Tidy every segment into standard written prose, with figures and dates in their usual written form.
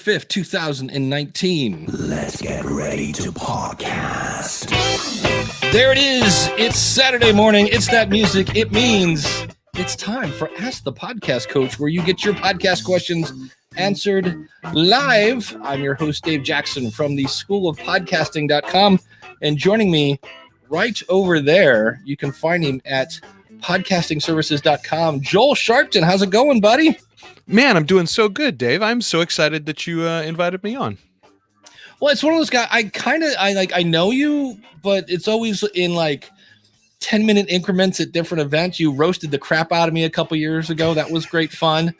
5th, 2019. Let's get ready to podcast. There it is. It's Saturday morning. It's that music. It means it's time for Ask the Podcast Coach, where you get your podcast questions answered live. I'm your host, Dave Jackson from the schoolofpodcasting.com. And joining me right over there, you can find him at podcastingservices.com. Joel Sharpton, how's it going, buddy? Man, I'm doing so good, Dave. I'm so excited that you invited me on. Well, it's one of those guys. I know you, but it's always in like 10-minute increments at different events. You roasted the crap out of me a couple years ago. That was great fun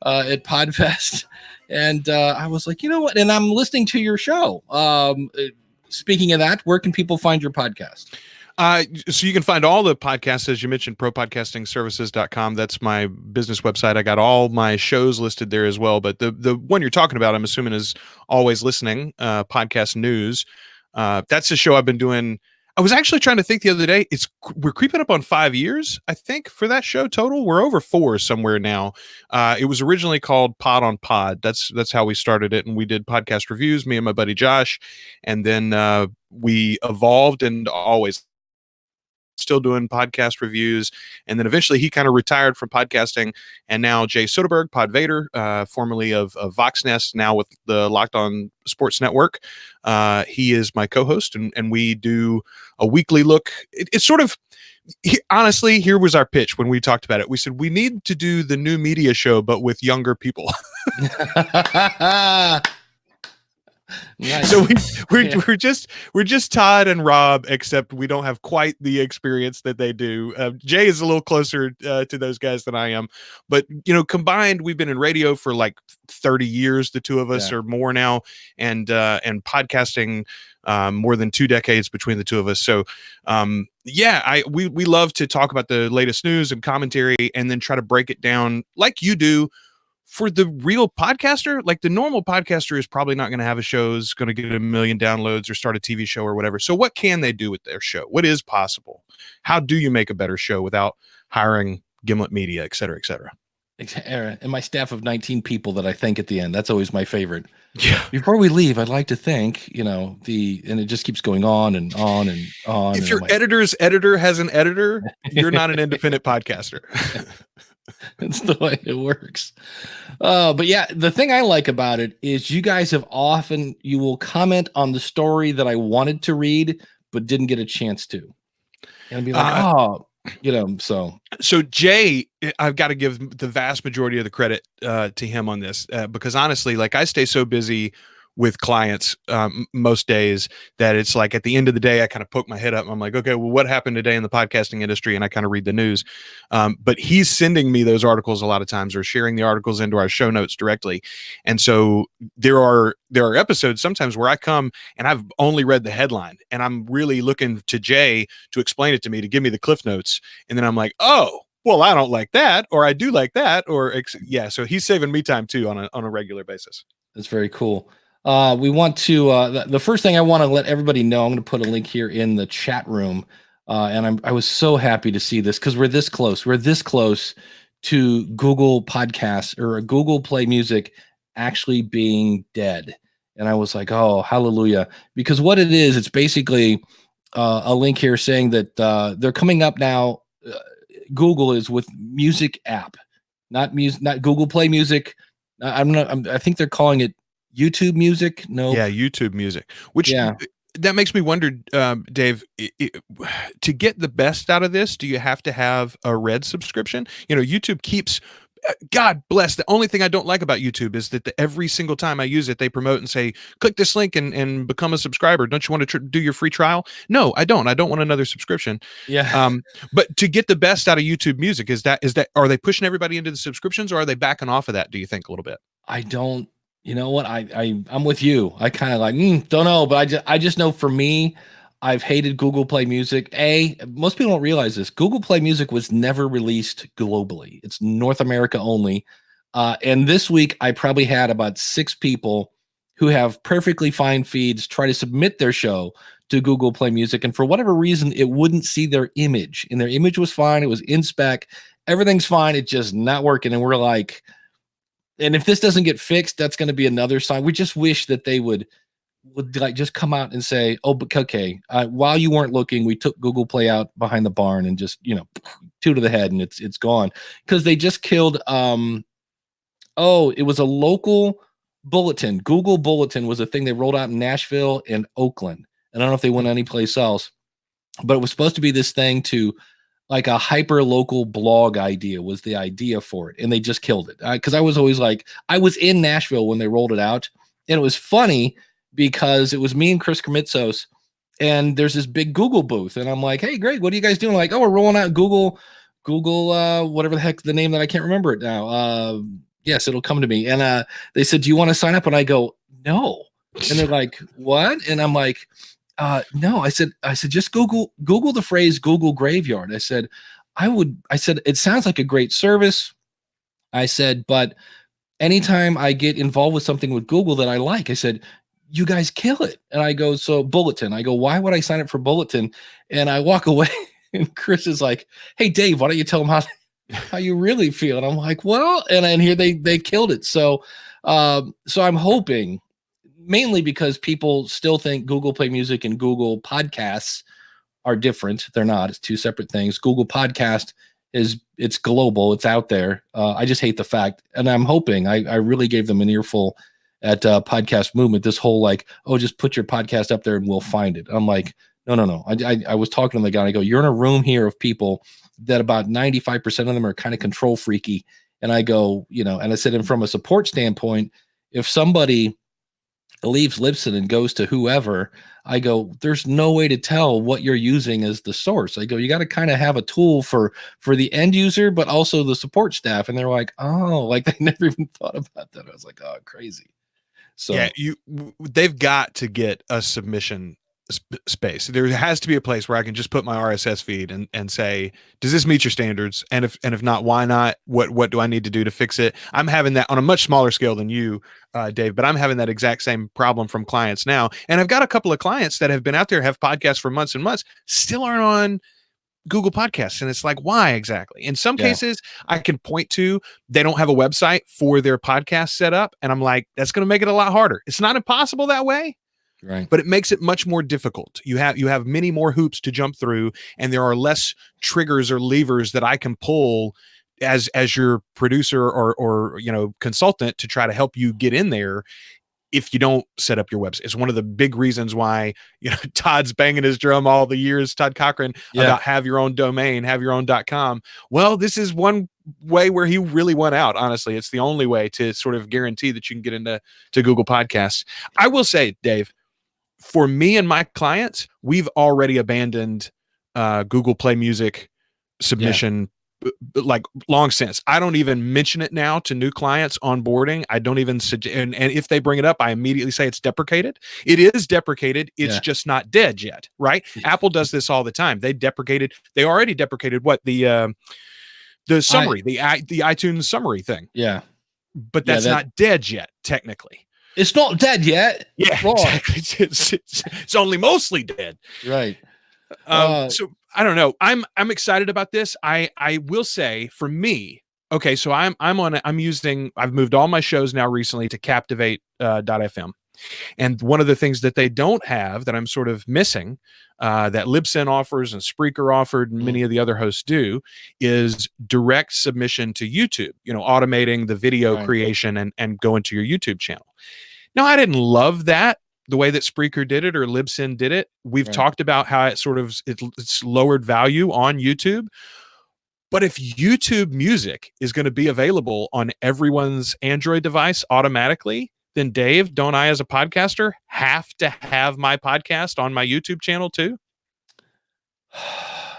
at Podfest. And I was like, you know what? And I'm listening to your show. Speaking of that, where can people find your podcast? So you can find all the podcasts, as you mentioned, propodcastingservices.com. That's my business website. I got all my shows listed there as well. But the one you're talking about, I'm assuming, is Always Listening, Podcast News. That's the show I've been doing. I was actually trying to think the other day. We're creeping up on 5 years, I think, for that show total. We're over 4 somewhere now. It was originally called Pod on Pod. That's how we started it. And we did podcast reviews, me and my buddy Josh. And then we evolved and always still doing podcast reviews. And then eventually he kind of retired from podcasting. And now Jay Soderberg, Pod Vader, formerly of Voxnest, now with the Locked On Sports Network. He is my co-host, and we do a weekly look. It's sort of, honestly, here was our pitch when we talked about it. We said, we need to do the new media show, but with younger people. Nice. So we're just Todd and Rob, except we don't have quite the experience that they do. Jay is a little closer to those guys than I am, but combined, we've been in radio for like 30 years, the two of us, or more now, and podcasting more than 2 decades between the two of us. So we love to talk about the latest news and commentary, and then try to break it down like you do. For the real podcaster, like the normal podcaster is probably not going to have a show, is going to get 1 million downloads or start a TV show or whatever. So what can they do with their show? What is possible? How do you make a better show without hiring Gimlet Media, et cetera, et cetera? And my staff of 19 people that I thank at the end. That's always my favorite. Yeah. Before we leave, I'd like to thank, and it just keeps going on and on and on. If your editor's editor has an editor, you're not an independent podcaster. It's the way it works. But yeah, the thing I like about it is you guys you will comment on the story that I wanted to read, but didn't get a chance to. And be like, So Jay, I've got to give the vast majority of the credit to him on this, because honestly, like, I stay so busy with clients most days that it's like at the end of the day, I kind of poke my head up and I'm like, okay, well, what happened today in the podcasting industry? And I kind of read the news. But he's sending me those articles a lot of times, or sharing the articles into our show notes directly. And so there are episodes sometimes where I come and I've only read the headline, and I'm really looking to Jay to explain it to me, to give me the cliff notes. And then I'm like, oh, well, I don't like that, or I do like that, so he's saving me time too on a regular basis. That's very cool. We want to, the first thing I want to let everybody know, I'm going to put a link here in the chat room. And I was so happy to see this, because we're this close. We're this close to Google Podcasts or Google Play Music actually being dead. And I was like, oh, hallelujah. Because what it is, it's basically a link here saying that they're coming up now. Google is with music app, not Google Play Music. I think they're calling it YouTube Music. No. Yeah, YouTube Music. Which that makes me wonder, Dave, to get the best out of this, do you have to have a Red subscription? YouTube keeps, God bless. The only thing I don't like about YouTube is that every single time I use it, they promote and say, click this link and become a subscriber. Don't you want to do your free trial? No, I don't. I don't want another subscription. Yeah. But to get the best out of YouTube Music, are they pushing everybody into the subscriptions, or are they backing off of that, do you think, a little bit? I don't. You know what? I'm with you. I kind of like, don't know, but I just know for me, I've hated Google Play Music. Most people don't realize this. Google Play Music was never released globally. It's North America only. And this week, I probably had about 6 people who have perfectly fine feeds try to submit their show to Google Play Music. And for whatever reason, it wouldn't see their image. And their image was fine. It was in spec. Everything's fine. It's just not working. And we're like, and if this doesn't get fixed, that's going to be another sign. We just wish that they would like just come out and say, "Oh, but okay, while you weren't looking, we took Google Play out behind the barn and just two to the head, and it's gone." Because they just killed. It was a local bulletin. Google Bulletin was a thing they rolled out in Nashville and Oakland. And I don't know if they went anyplace else, but it was supposed to be this thing to like a hyper local blog idea was the idea for it. And they just killed it. Because I was always like, I was in Nashville when they rolled it out. And it was funny because it was me and Chris Krimitsos. And there's this big Google booth. And I'm like, hey, Greg, what are you guys doing? Like, oh, we're rolling out Google, whatever the heck the name that I can't remember it now. Yes, it'll come to me. And they said, do you want to sign up? And I go, no. And they're like, what? And I'm like, no. I said, just Google the phrase Google Graveyard. I said, it sounds like a great service. I said, but anytime I get involved with something with Google that I like, I said, you guys kill it. And I go, so Bulletin. I go, why would I sign up for Bulletin? And I walk away and Chris is like, hey, Dave, why don't you tell them how you really feel? And I'm like, well, and here they killed it. So I'm hoping, mainly because people still think Google Play Music and Google Podcasts are different. They're not. It's two separate things. Google Podcast it's global. It's out there. I just hate the fact, and I'm hoping I really gave them an earful at Podcast Movement. This whole like, oh, just put your podcast up there and we'll find it. I'm like, no. I was talking to the guy. And I go, you're in a room here of people that about 95% of them are kind of control freaky. And I go, and I said, and from a support standpoint, if somebody leaves Libsyn and goes to whoever, I go, there's no way to tell what you're using as the source. I go, you got to kind of have a tool for the end user, but also the support staff. And they're like, oh, like they never even thought about that. I was like, oh, crazy. So yeah, they've got to get a submission space. There has to be a place where I can just put my RSS feed and say, does this meet your standards? And if not, why not? What do I need to do to fix it? I'm having that on a much smaller scale than you, Dave, but I'm having that exact same problem from clients now. And I've got a couple of clients that have been out there, have podcasts for months and months, still aren't on Google Podcasts. And it's like, why exactly? In some cases, I can point to, they don't have a website for their podcast set up. And I'm like, that's going to make it a lot harder. It's not impossible that way. Right. But it makes it much more difficult. You have many more hoops to jump through, and there are less triggers or levers that I can pull as your producer or consultant to try to help you get in there if you don't set up your website. It's one of the big reasons why Todd's banging his drum all the years, Todd Cochran, about have your own domain, have your own.com. Well, this is one way where he really went out. Honestly, it's the only way to sort of guarantee that you can get into Google Podcasts. I will say, Dave, for me and my clients, we've already abandoned Google Play Music submission like long since. I don't even mention it now to new clients onboarding. I don't even suggest, and if they bring it up, I immediately say it's deprecated. It is deprecated. It's just not dead yet, right? Apple does this all the time. They already deprecated what the summary, the iTunes summary thing. Yeah. But that's not dead yet, technically. It's not dead yet. Yeah, exactly. It's only mostly dead. Right. So I don't know. I'm excited about this. I will say, for me, okay, so I've moved all my shows now recently to Captivate.fm. And one of the things that they don't have that I'm sort of missing, that Libsyn offers and Spreaker offered and many of the other hosts do, is direct submission to YouTube, automating the video creation and going to your YouTube channel. Now, I didn't love that, the way that Spreaker did it or Libsyn did it. We've talked about how it's lowered value on YouTube. But if YouTube Music is going to be available on everyone's Android device automatically, then Dave, don't I as a podcaster have to have my podcast on my YouTube channel too?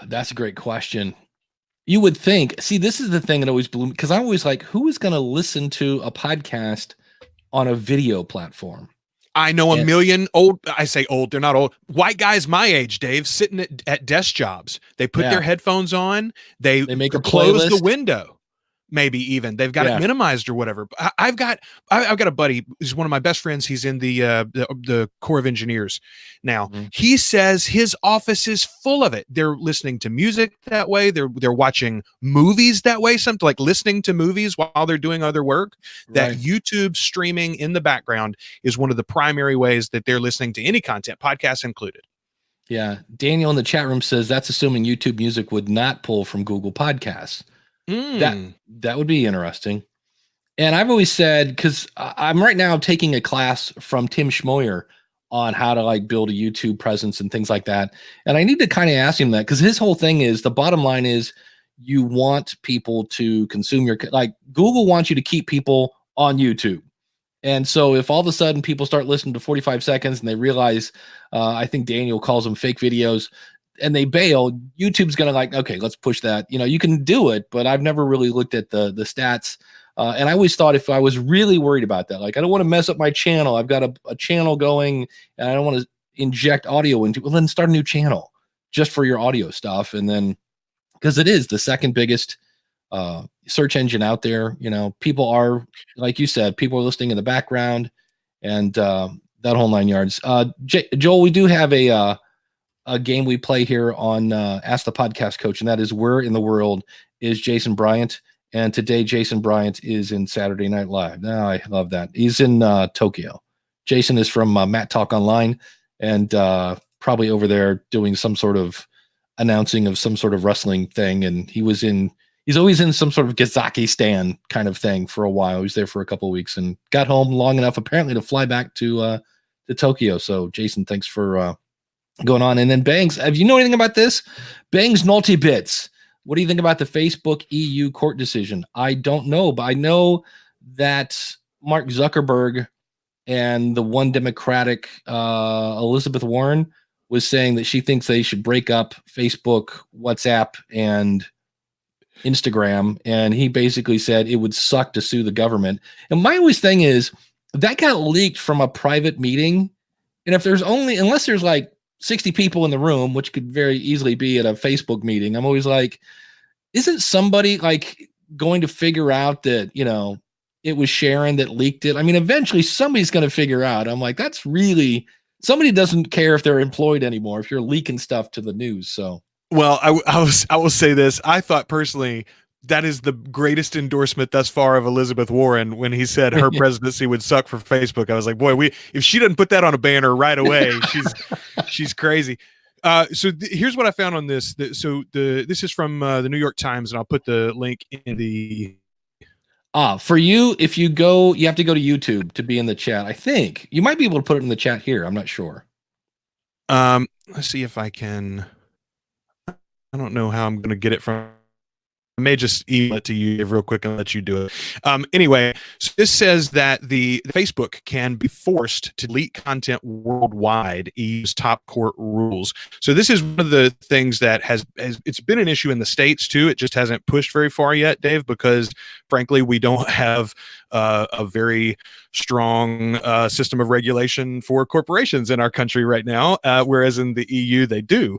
That's a great question. You would think, see, this is the thing that always blew me, because I'm always like, who is going to listen to a podcast on a video platform? I know a million old, I say old, they're not old, white guys my age, Dave, sitting at desk jobs. They put their headphones on, they make close the window. maybe even they've got Yeah. it minimized or whatever. I've got a buddy who's one of my best friends. He's in the Corps of Engineers now. Mhm. He says his office is full of it. They're listening to music that way. They're watching movies that way. Something like listening to movies while they're doing other work. That Right. YouTube streaming in the background is one of the primary ways that they're listening to any content, podcasts included. Yeah. Daniel in the chat room says that's assuming YouTube Music would not pull from Google Podcasts. That would be interesting. And I've always said, because I'm right now taking a class from Tim Schmoyer on how to like build a YouTube presence and things like that. And I need to kind of ask him that, because his whole thing is, the bottom line is, you want people to consume your, like, Google wants you to keep people on YouTube. And so if all of a sudden people start listening to 45 seconds and they realize, I think Daniel calls them fake videos, and they bail, YouTube's going to like, okay, let's push that. You know, you can do it, but I've never really looked at the stats. And I always thought, if I was really worried about that, like, I don't want to mess up my channel, I've got a channel going and I don't want to inject audio into it, well, then start a new channel just for your audio stuff. And then, because it is the second biggest search engine out there, you know, people are, like you said, people are listening in the background, and that whole 9 yards. Joel, we do have a game we play here on Ask the Podcast Coach, and that is, where in the world is Jason Bryant? And today, Jason Bryant is in Saturday Night Live. Now, I love that. He's in Tokyo. Jason is from Matt Talk Online, and probably over there doing some sort of announcing of some sort of wrestling thing. And he's always in some sort of Kazakhstan kind of thing for a while. He was there for a couple of weeks and got home long enough apparently to fly back to Tokyo. So Jason, thanks for going on. And then Bangs, have you know anything about this? Bangs Naughty Bits. What do you think about the Facebook EU court decision? I don't know, but I know that Mark Zuckerberg and the one Democratic Elizabeth Warren was saying that she thinks they should break up Facebook, WhatsApp, and Instagram. And he basically said it would suck to sue the government. And my always thing is, that got leaked from a private meeting. And if there's only, unless there's like 60 people in the room, which could very easily be at a Facebook meeting, I'm always like, isn't somebody like going to figure out that, you know, it was Sharon that leaked it? I mean, eventually somebody's going to figure out. I'm like, that's really, somebody doesn't care if they're employed anymore if you're leaking stuff to the news. So, well, I will say this. I thought personally that is the greatest endorsement thus far of Elizabeth Warren when he said her presidency would suck for Facebook. I was like, boy, if she doesn't put that on a banner right away, she's crazy. So here's what I found on this. This is from the New York Times, and I'll put the link in the. For you, if you go, you have to go to YouTube to be in the chat. I think you might be able to put it in the chat here. I'm not sure. Let's see if I can. I don't know how I'm going to get it from. I may just email it to you real quick and let you do it. Anyway, so this says that the Facebook can be forced to delete content worldwide, EU's top court rules. So this is one of the things that has it's been an issue in the States too. It just hasn't pushed very far yet, Dave, because frankly, we don't have a very strong system of regulation for corporations in our country right now, whereas in the EU they do.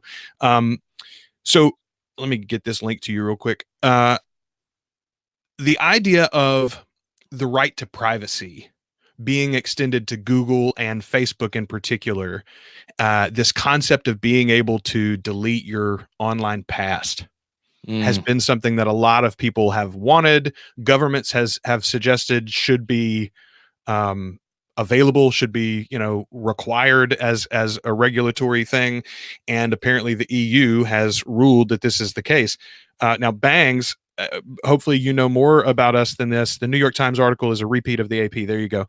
So let me get this link to you real quick. The idea of the right to privacy being extended to Google and Facebook in particular, this concept of being able to delete your online past has been something that a lot of people have wanted. Governments have suggested should be available, should be, you know, required as a regulatory thing, and apparently the EU has ruled that this is the case. Now, Bangs, hopefully you know more about us than this. The New York Times article is a repeat of the AP. There you go.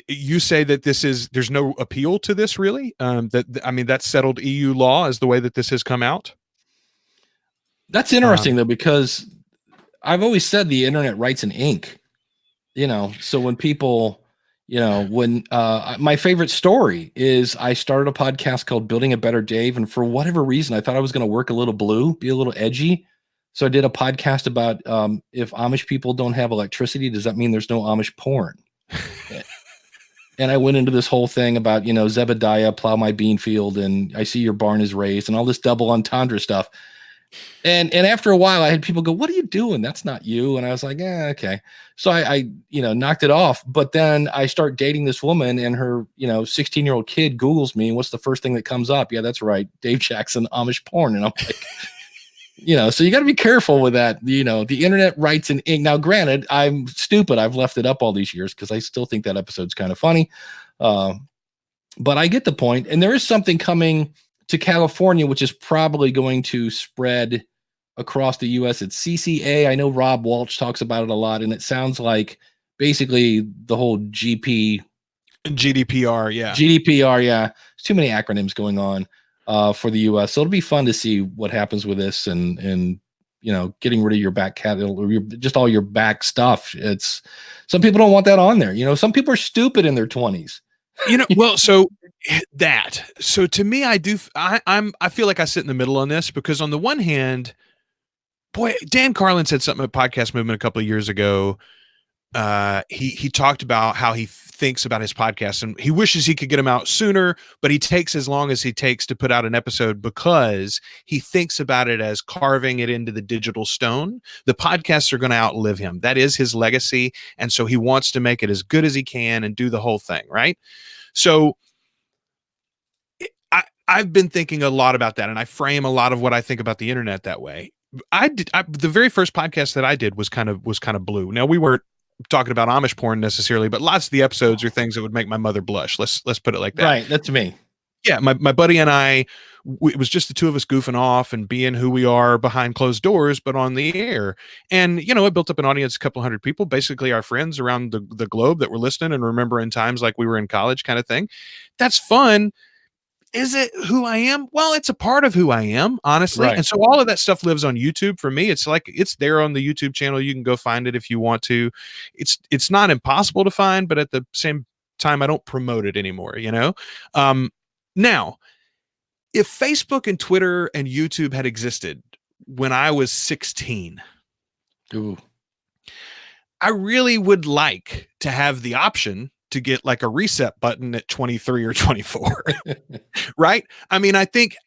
You say that there's no appeal to this, really? That's settled EU law as the way that this has come out. That's interesting though, because I've always said the internet writes in ink. You know, so when people, you know, when my favorite story is I started a podcast called Building a Better Dave. And for whatever reason, I thought I was going to work a little blue, be a little edgy. So I did a podcast about if Amish people don't have electricity, does that mean there's no Amish porn? And I went into this whole thing about, you know, Zebediah, plow my bean field, and I see your barn is raised, and all this double entendre stuff. And after a while, I had people go, "What are you doing? That's not you." And I was like, okay." So I knocked it off. But then I start dating this woman, and her 16-year-old kid Googles me, and what's the first thing that comes up? Yeah, that's right, Dave Jackson, Amish porn. And I'm like, so you got to be careful with that. The internet writes in ink. Now, granted, I'm stupid. I've left it up all these years because I still think that episode's kind of funny. But I get the point. And there is something coming to California, which is probably going to spread across the U.S. It's CCA. I know Rob Walsh talks about it a lot, and it sounds like basically the whole GDPR, yeah. GDPR, yeah. There's too many acronyms going on for the U.S. So it'll be fun to see what happens with this, and getting rid of your back catalog or just all your back stuff. It's some people don't want that on there. Some people are stupid in their 20s. Well, so to me, I feel like I sit in the middle on this, because on the one hand, boy, Dan Carlin said something at Podcast Movement a couple of years ago. He talked about how he thinks about his podcast, and he wishes he could get them out sooner, but he takes as long as he takes to put out an episode because he thinks about it as carving it into the digital stone. The podcasts are going to outlive him. That is his legacy. And so he wants to make it as good as he can and do the whole thing. Right. So I've been thinking a lot about that, and I frame a lot of what I think about the internet that way. The very first podcast that I did was kind of blue. Now, we weren't talking about Amish porn necessarily, but lots of the episodes are things that would make my mother blush. Let's put it like that. Right. That's me. Yeah. My buddy and I, it was just the two of us goofing off and being who we are behind closed doors, but on the air. And, it built up an audience, a couple hundred people, basically our friends around the globe that were listening and remembering times like we were in college kind of thing. That's fun. Is it who I am? Well, it's a part of who I am, honestly. Right. And so all of that stuff lives on YouTube. For me, it's like, it's there on the YouTube channel. You can go find it if you want to. It's not impossible to find, but at the same time, I don't promote it anymore, Now, if Facebook and Twitter and YouTube had existed when I was 16, ooh, I really would like to have the option to get like a reset button at 23 or 24. Right? I mean, I think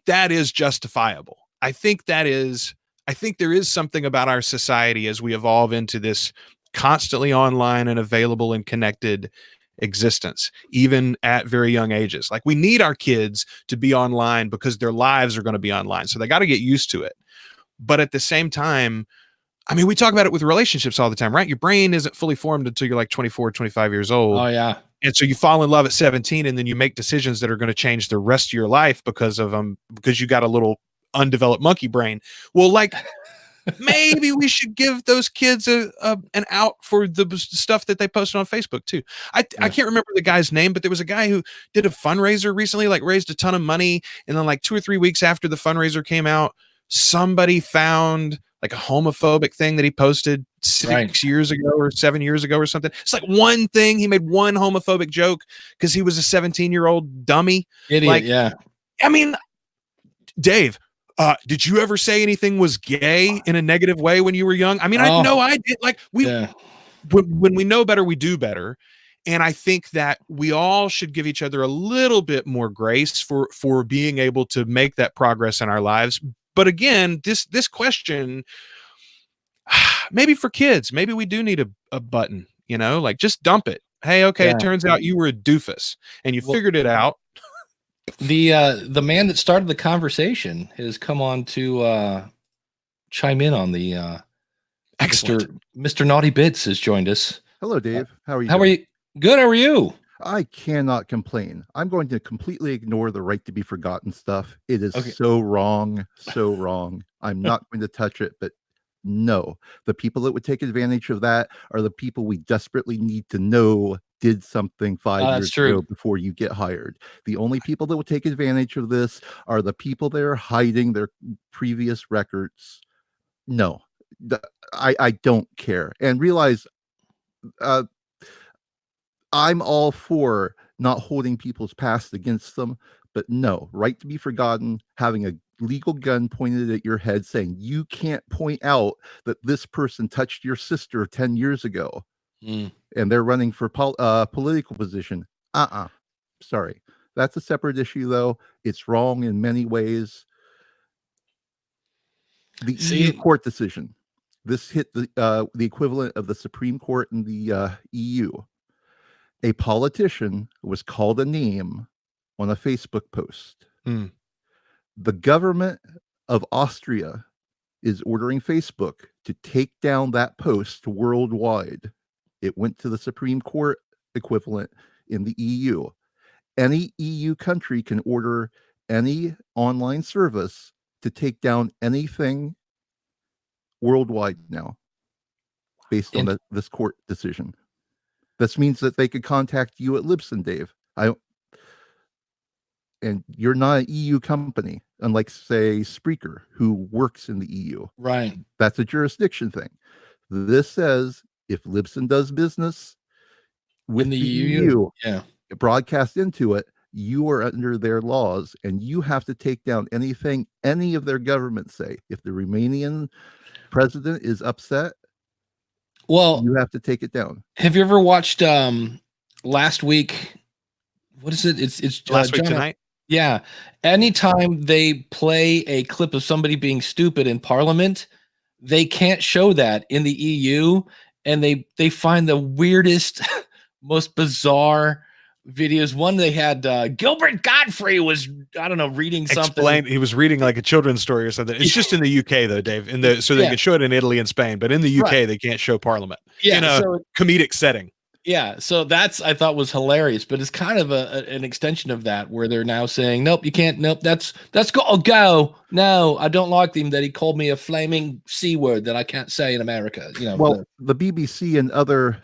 that is justifiable. I think there is something about our society as we evolve into this constantly online and available and connected existence, even at very young ages. Like, we need our kids to be online because their lives are going to be online. So they got to get used to it. But at the same time, I mean, we talk about it with relationships all the time, right? Your brain isn't fully formed until you're like 24, 25 years old. Oh, yeah. And so you fall in love at 17, and then you make decisions that are going to change the rest of your life because you got a little undeveloped monkey brain. Well, like, maybe we should give those kids an out for the stuff that they posted on Facebook too. I can't remember the guy's name, but there was a guy who did a fundraiser recently, like raised a ton of money. And then like 2 or 3 weeks after the fundraiser came out, somebody found like a homophobic thing that he posted 6 years ago or 7 years ago or something. It's like one thing. He made one homophobic joke because he was a 17-year-old dummy. Idiot, like, yeah. I mean, Dave, did you ever say anything was gay in a negative way when you were young? I mean, I know I did. Like, when we know better, we do better. And I think that we all should give each other a little bit more grace for being able to make that progress in our lives. But again, this question, maybe for kids, maybe we do need a button, like just dump it. Hey, okay, It turns out you were a doofus and you figured it out. The man that started the conversation has come on to chime in on the Mr. Naughty Bits has joined us. Hello, Dave. How are you? How are you? Good. How are you? I cannot complain. I'm going to completely ignore the right to be forgotten stuff. It is so wrong, so wrong. I'm not going to touch it, but no, the people that would take advantage of that are the people we desperately need to know did something 5 years ago before you get hired. The only people that will take advantage of this are the people that are hiding their previous records. No, I don't care. And realize I'm all for not holding people's past against them, but no, right to be forgotten, having a legal gun pointed at your head saying you can't point out that this person touched your sister 10 years ago and they're running for political position. Sorry. That's a separate issue, though. It's wrong in many ways. The EU See, court decision. This hit the equivalent of the Supreme Court in the EU. A politician was called a name on a Facebook post. Hmm. The government of Austria is ordering Facebook to take down that post worldwide. It went to the Supreme Court equivalent in the EU. Any EU country can order any online service to take down anything worldwide now based on this court decision. This means that they could contact you at Libsyn, Dave. And you're not an EU company, unlike, say, Spreaker, who works in the EU. right. That's a jurisdiction thing. This says if Libsyn does business with In the the EU, Yeah. broadcast into it, you are under their laws, and you have to take down anything any of their governments say. If the Romanian president is upset, Well, you have to take it down. have you ever watched Last Week? What is it? It's Last Week John- Tonight. Yeah. Anytime they play a clip of somebody being stupid in Parliament, they can't show that in the EU, and they find the weirdest, most bizarre videos. One they had Gilbert Godfrey was, I don't know, reading something. He was reading like a children's story or something. It's just in the UK though, Dave. So they Yeah. can show it in Italy and Spain, but in the UK Right. they can't show Parliament Yeah, in a so comedic setting. yeah, so that's I thought was hilarious, but it's kind of an extension of that where they're now saying, nope, you can't. Nope, that's got to go. No, I don't like him that he called me a flaming C word that I can't say in America. You know, Well, the BBC and other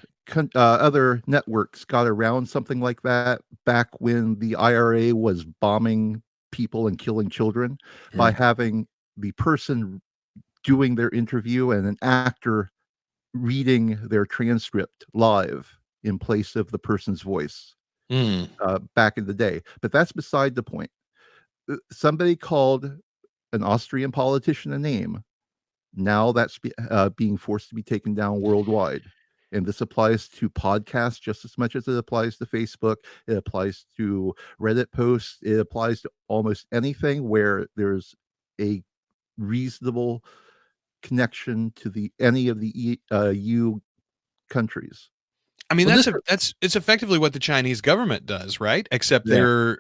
networks got around something like that back when the IRA was bombing people and killing children by having the person doing their interview and an actor reading their transcript live in place of the person's voice back in the day. But that's beside the point. Somebody called an Austrian politician a name. Now that's being forced to be taken down worldwide. And this applies to podcasts just as much as it applies to Facebook. It applies to Reddit posts. It applies to almost anything where there's a reasonable connection to any of the EU countries. I mean, Well, it's effectively what the Chinese government does, right? Except Yeah. they're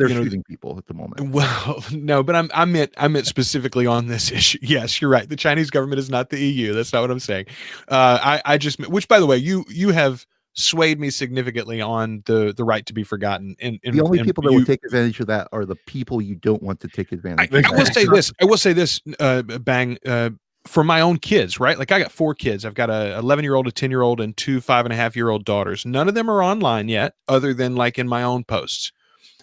shooting people at the moment. Well, no, but I meant specifically on this issue. Yes, you're right. The Chinese government is not the EU. That's not what I'm saying. I just, which by the way, you have swayed me significantly on the right to be forgotten. The only people that would take advantage of that are the people you don't want to take advantage of. I will say this, Bang, for my own kids, right? Like I got 4 kids. I've got a 11-year-old, a 10-year-old, and 2 5.5-year-old daughters. None of them are online yet, other than like in my own posts.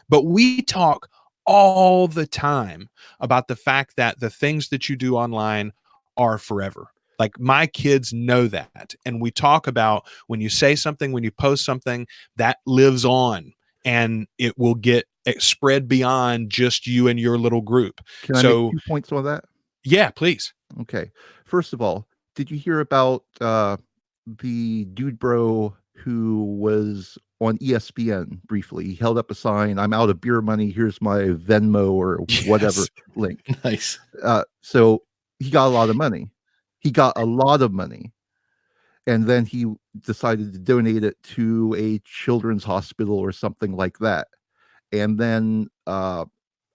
But we talk all the time about the fact that the things that you do online are forever. Like my kids know that. And we talk about when you say something, when you post something, that lives on and it will get spread beyond just you and your little group. Can I make 2 points on that? Yeah, please. Okay. First of all, did you hear about the dude bro who was on ESPN briefly? He held up a sign, "I'm out of beer money. Here's my Venmo or whatever link." nice. So he got a lot of money. And then he decided to donate it to a children's hospital or something like that. And then I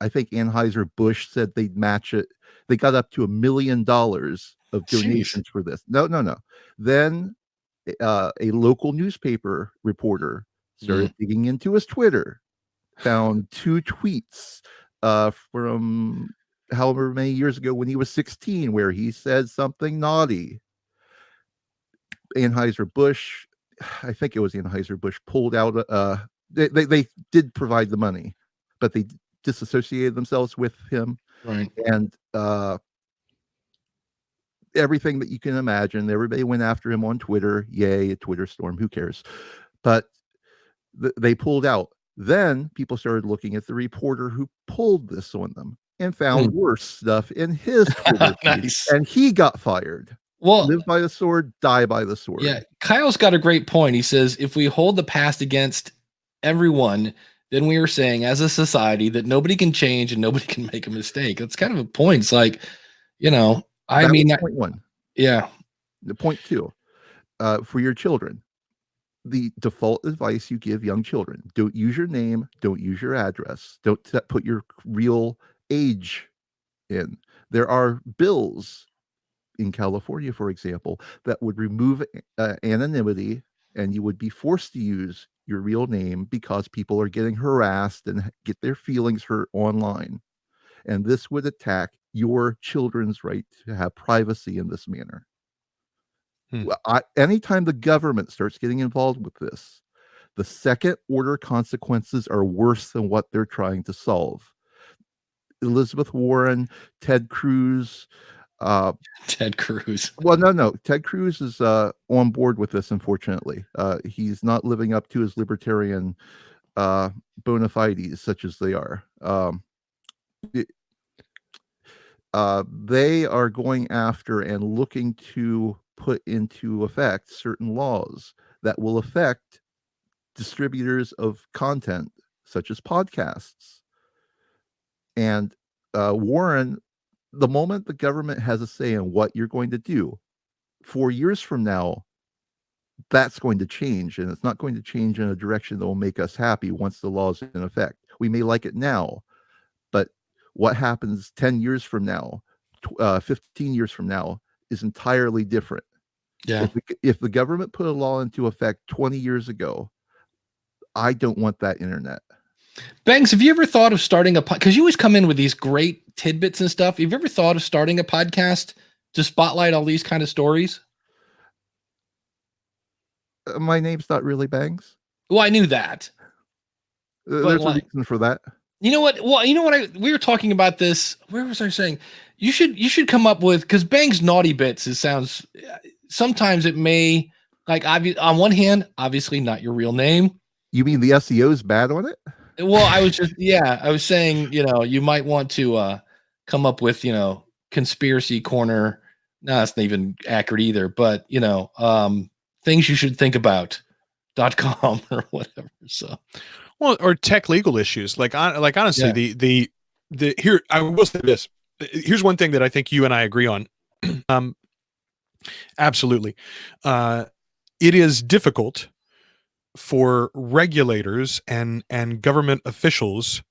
think Anheuser-Busch said they'd match it. They got up to $1 million of donations for this. No. Then a local newspaper reporter started digging into his Twitter, found 2 tweets from however many years ago when he was 16, where he said something naughty. Anheuser-Busch, I think it was Anheuser-Busch, pulled out. They did provide the money, but they disassociated themselves with him. Right. And everything that you can imagine, everybody went after him on Twitter. Yay, a Twitter storm. Who cares? But they pulled out. Then people started looking at the reporter who pulled this on them and found worse stuff in his Twitter feed, Nice. and he got fired. Well, Live by the sword, die by the sword. yeah, Kyle's got a great point. He says if we hold the past against everyone, then we are saying as a society that nobody can change and nobody can make a mistake. That's kind of a point. It's like, you know, I That mean, was point one. yeah, The point two, for your children, the default advice you give young children: don't use your name, don't use your address, don't put your real age in. There are bills in California, for example, that would remove anonymity, and you would be forced to use your real name because people are getting harassed and get their feelings hurt online. And this would attack your children's right to have privacy in this manner. Well, anytime the government starts getting involved with this, the second order consequences are worse than what they're trying to solve. Elizabeth Warren, Ted Cruz, Ted Cruz. well, no. Ted Cruz is on board with this, unfortunately. He's not living up to his libertarian bona fides, such as they are. They are going after and looking to put into effect certain laws that will affect distributors of content, such as podcasts. And Warren, the moment the government has a say in what you're going to do, 4 years from now, that's going to change, and it's not going to change in a direction that will make us happy once the law is in effect. We may like it now, but what happens 10 years from now, 15 years from now, is entirely different. Yeah. If the government put a law into effect 20 years ago, I don't want that internet. Bangs, have you ever thought of starting a podcast? Because you always come in with these great tidbits and stuff. Have you ever thought of starting a podcast to spotlight all these kind of stories? My name's not really Bangs. Well, I knew that. There's a reason for that. You know what? Well, you know what? We were talking about this. Where was I saying? You should come up with, because Bang's naughty bits. It sounds, sometimes it may, like, on one hand, obviously not your real name. You mean the SEO's bad on it? Well, I was saying, you might want to come up with, conspiracy corner. No, that's not even accurate either. But things you should think about.com or whatever. So, well, or tech legal issues. Like honestly, the here, I will say this. Here's one thing that I think you and I agree on. Absolutely. It is difficult for regulators and government officials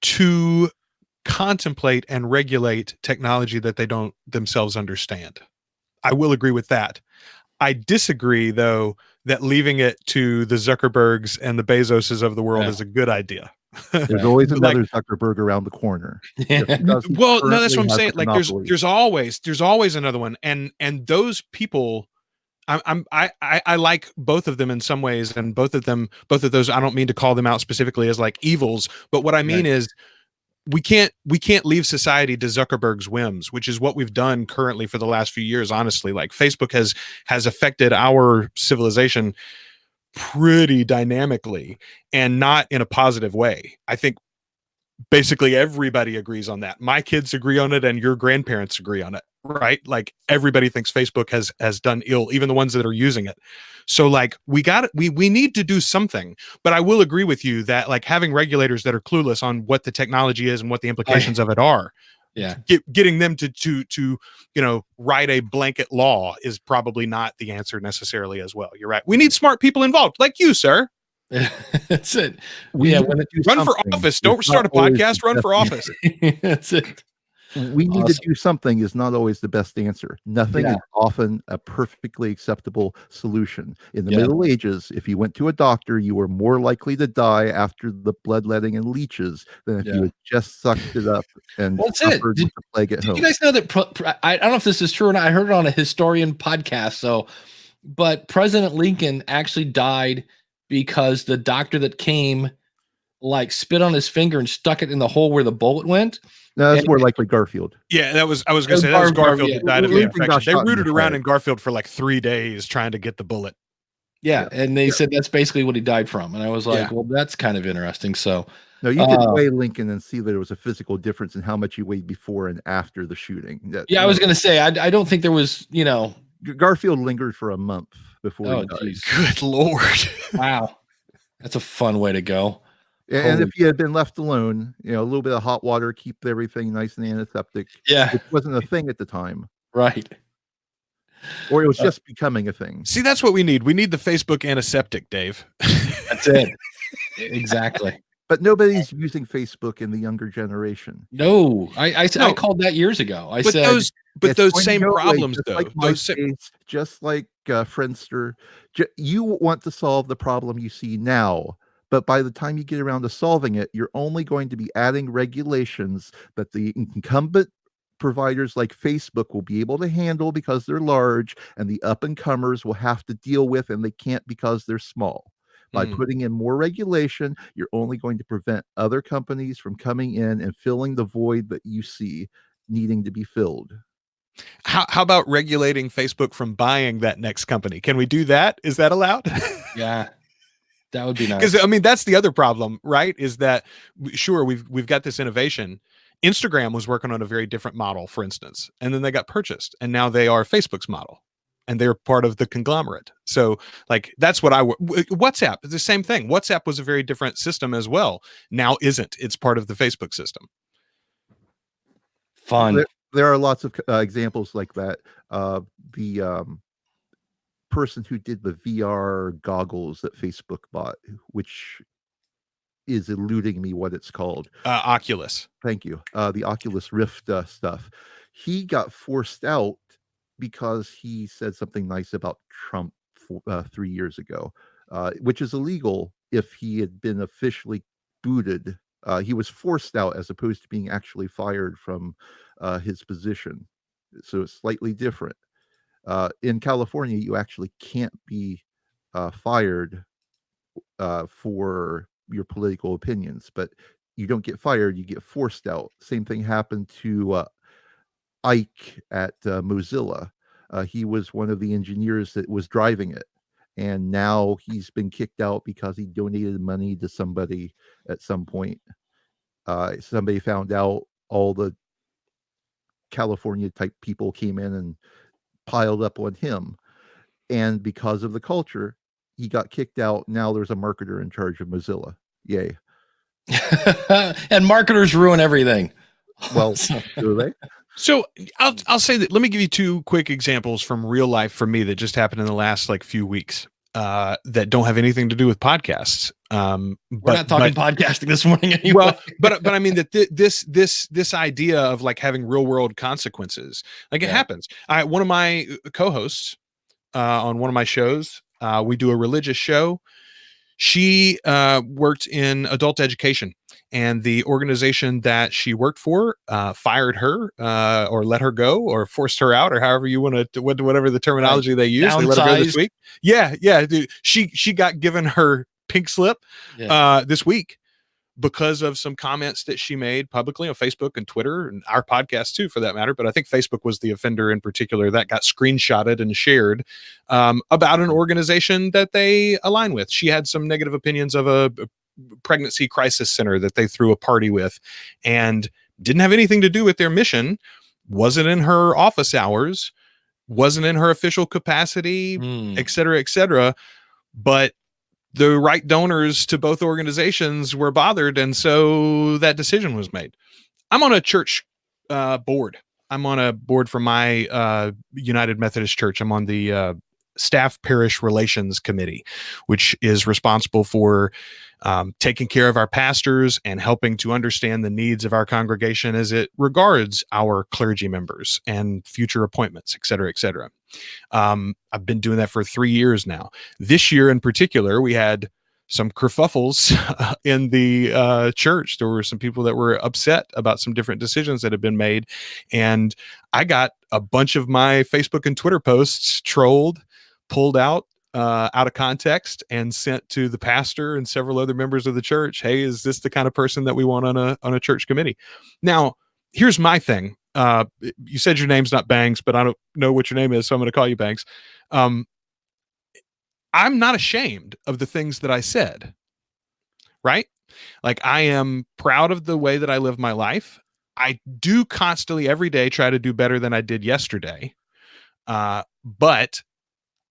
to contemplate and regulate technology that they don't themselves understand. I will agree with that. I disagree, though, that leaving it to the Zuckerbergs and the Bezoses of the world is a good idea. There's always another Zuckerberg around the corner. Well, no, that's what I'm saying. Like, there's always another one, and those people, I like both of them in some ways, and both of those, I don't mean to call them out specifically as like evils, but what I mean is we can't leave society to Zuckerberg's whims, which is what we've done currently for the last few years. Honestly, like Facebook has affected our civilization pretty dynamically and not in a positive way. I think basically everybody agrees on that. My kids agree on it and your grandparents agree on it, right? Like everybody thinks Facebook has done ill, even the ones that are using it. So like we need to do something. But I will agree with you that like having regulators that are clueless on what the technology is and what the implications of it are, getting them to write a blanket law is probably not the answer necessarily as well. You're right. We need smart people involved, like you, sir. That's it. Run for office. Don't start a podcast. Run for office. That's it. We need to do something is not always the best answer. Nothing is often a perfectly acceptable solution. In the Middle Ages, if you went to a doctor, you were more likely to die after the bloodletting and leeches than if you had just sucked it up and suffered with the plague at home. You guys know that? I don't know if this is true or not. I heard it on a historian podcast. But President Lincoln actually died because the doctor that came like spit on his finger and stuck it in the hole where the bullet went. No, that's more likely Garfield. Yeah, I was going to say that was Garfield that died of the infection. They rooted around in Garfield for like 3 days trying to get the bullet. Yeah, and they said that's basically what he died from. And I was like, well, that's kind of interesting. So no, you could weigh Lincoln and see that there was a physical difference in how much he weighed before and after the shooting. I was going to say, I don't think there was, Garfield lingered for a month before he died. Good Lord. Wow. That's a fun way to go. And Holy- if you had been left alone, a little bit of hot water, keep everything nice and antiseptic. Yeah, It wasn't a thing at the time, right. or it was Uh, just becoming a thing. See, that's what we need. We need the Facebook antiseptic, Dave. That's it. Exactly. But nobody's using Facebook in the younger generation. No, I No. called that years ago. I But said, those It's those going to same go away, problems just though. like Those sa- MySpace, just like Friendster. You want to solve the problem you see now, but by the time you get around to solving it, you're only going to be adding regulations that the incumbent providers like Facebook will be able to handle because they're large, and the up and comers will have to deal with, and they can't because they're small. By Mm. putting in more regulation, you're only going to prevent other companies from coming in and filling the void that you see needing to be filled. How about regulating Facebook from buying that next company? Can we do that? Is that allowed? yeah, that would be nice. Because I mean, that's the other problem, right? Is that sure we've got this innovation. Instagram was working on a very different model, for instance, and then they got purchased, and now they are Facebook's model, and they're part of the conglomerate. So, like, that's what WhatsApp, the same thing. WhatsApp was a very different system as well. Now isn't. It's part of the Facebook system. Fun. There are lots of examples like that. The person who did the VR goggles that Facebook bought, which is eluding me what it's called. Oculus. Thank you. The Oculus Rift stuff. He got forced out because he said something nice about Trump 3 years ago, which is illegal if he had been officially booted. He was forced out as opposed to being actually fired from his position. So it's slightly different. In California, you actually can't be fired for your political opinions, but you don't get fired, you get forced out. Same thing happened to Ike at Mozilla. He was one of the engineers that was driving it, and now he's been kicked out because he donated money to somebody at some point. Somebody found out, all the California type people came in and piled up on him, and because of the culture, he got kicked out. Now there's a marketer in charge of Mozilla. Yay. And marketers ruin everything. Well, do they? So I'll say that. Let me give you two quick examples from real life for me that just happened in the last few weeks that don't have anything to do with podcasts. We're not talking podcasting this morning anyway. Well, but I mean that this idea of having real world consequences, it happens. One of my co-hosts on one of my shows, we do a religious show. She worked in adult education, and the organization that she worked for fired her or let her go or forced her out, or however you want to, whatever the terminology they use. They let her go this week. Yeah. Dude, she got given her pink slip this week because of some comments that she made publicly on Facebook and Twitter and our podcast too, for that matter. But I think Facebook was the offender in particular that got screenshotted and shared about an organization that they align with. She had some negative opinions of a pregnancy crisis center that they threw a party with, and didn't have anything to do with their mission, wasn't in her office hours, wasn't in her official capacity, et cetera, but the right donors to both organizations were bothered, and so that decision was made. I'm on a church board. I'm on a board for my United Methodist Church. I'm on the Staff Parish Relations Committee, which is responsible for taking care of our pastors and helping to understand the needs of our congregation as it regards our clergy members and future appointments, et cetera, et cetera. I've been doing that for 3 years now. This year in particular, we had some kerfuffles in the church. There were some people that were upset about some different decisions that have been made. And I got a bunch of my Facebook and Twitter posts trolled, pulled out of context, and sent to the pastor and several other members of the church. Hey, is this the kind of person that we want on a church committee? Now, here's my thing. You said your name's not Bangs, but I don't know what your name is, so I'm going to call you Bangs. I'm not ashamed of the things that I said, right? I am proud of the way that I live my life. I do constantly every day try to do better than I did yesterday. But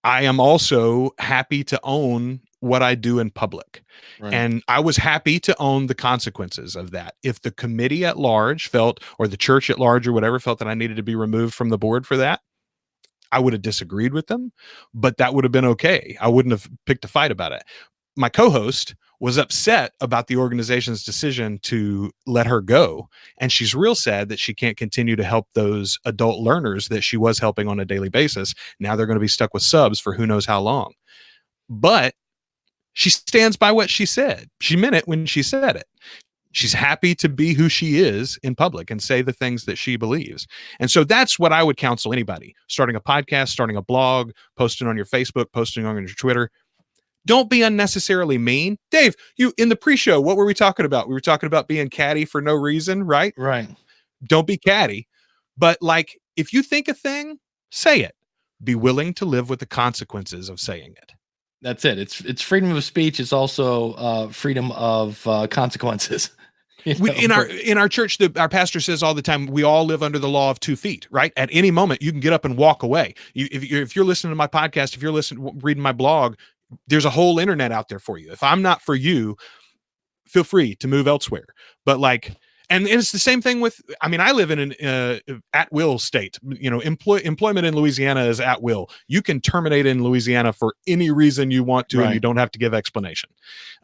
I am also happy to own what I do in public. Right. And I was happy to own the consequences of that. If the committee at large felt, or the church at large or whatever, felt that I needed to be removed from the board for that, I would have disagreed with them, but that would have been okay. I wouldn't have picked a fight about it. My co-host was upset about the organization's decision to let her go. And she's real sad that she can't continue to help those adult learners that she was helping on a daily basis. Now they're going to be stuck with subs for who knows how long. But she stands by what she said. She meant it when she said it. She's happy to be who she is in public and say the things that she believes. And so that's what I would counsel anybody starting a podcast, starting a blog, posting on your Facebook, posting on your Twitter. Don't be unnecessarily mean. Dave, you in the pre-show, what were we talking about? We were talking about being catty for no reason, right? Right. Don't be catty. But like, if you think a thing, say it. Be willing to live with the consequences of saying it. That's it. It's freedom of speech. It's also freedom of consequences. In our church, our pastor says all the time, we all live under the law of 2 feet, right? At any moment, you can get up and walk away. If you're listening to my podcast, if you're reading my blog, there's a whole internet out there for you. If I'm not for you, feel free to move elsewhere. But like, and it's the same thing with, I mean, I live in an at-will state. You know, employment in Louisiana is at will. You can terminate in Louisiana for any reason you want to, right. And you don't have to give explanation.